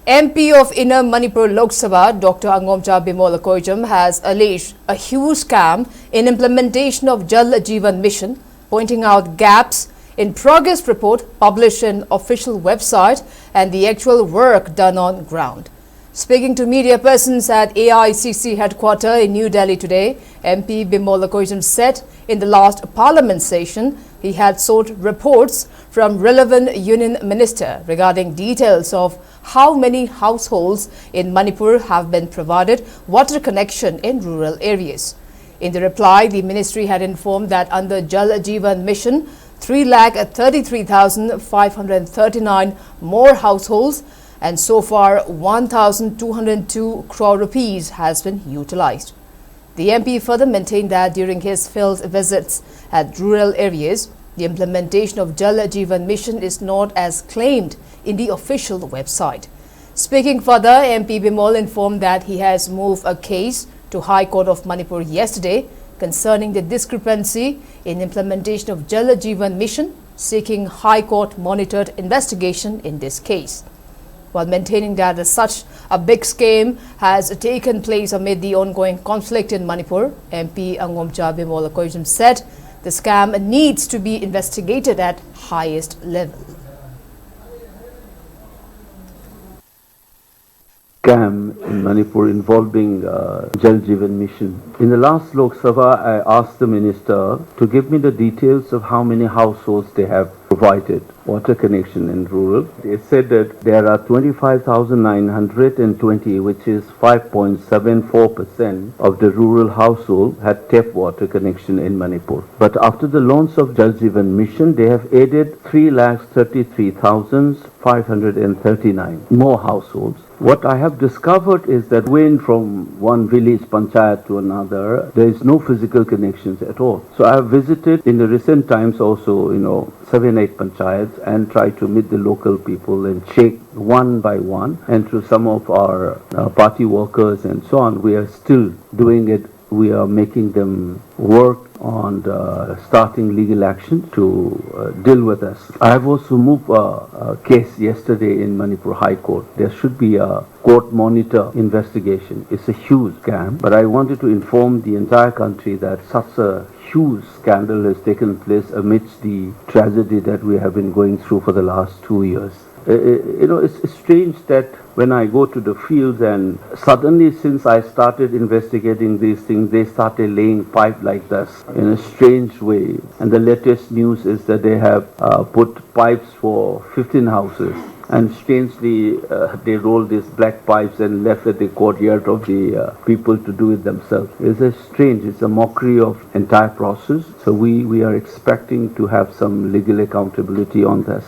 MP of Inner Manipur Lok Sabha, Dr. Angomcha Bimol has alleged a huge scam in implementation of Jal Jeevan mission, pointing out gaps in progress report published in official website and the actual work done on ground. Speaking to media persons at AICC headquarters in New Delhi today, MP Bimol said in the last parliament session he had sought reports from relevant union minister regarding details of how many households in Manipur have been provided water connection in rural areas. In the reply, the ministry had informed that under Jal Jeevan mission, 3,33,539 more households and so far 1,202 crore rupees has been utilized. The MP further maintained that during his field visits at rural areas, the implementation of Jal Jeevan mission is not as claimed in the official website. Speaking further, MP Bimol informed that he has moved a case to High Court of Manipur yesterday concerning the discrepancy in implementation of Jal Jeevan mission, seeking High Court monitored investigation in this case. While maintaining that such a big scam has taken place amid the ongoing conflict in Manipur, MP Angomcha Bimol said the scam needs to be investigated at highest level. Scam in Manipur involving Jal Jeevan mission. In the last Lok Sabha, I asked the minister to give me the details of how many households they have provided water connection in rural. They said that there are 25,920, which is 5.74% of the rural household had tap water connection in Manipur. But after the launch of Jal Jeevan mission, they have added 3,33,539 more households. What I have discovered is that when from one village panchayat to another, there is no physical connections at all. So I have visited in the recent times also, 7-8 panchayats and try to meet the local people and check one by one. And through some of our party workers and so on, we are still doing it. We are making them work on starting legal action to deal with us. I have also moved a case yesterday in Manipur High Court. There should be a court monitor investigation. It's a huge scam, but I wanted to inform the entire country that such a huge scandal has taken place amidst the tragedy that we have been going through for the last 2 years. It's strange that when I go to the fields and suddenly since I started investigating these things, they started laying pipe like this in a strange way. And the latest news is that they have put pipes for 15 houses. And strangely, they rolled these black pipes and left at the courtyard of the people to do it themselves. It's a mockery of entire process. So we are expecting to have some legal accountability on this.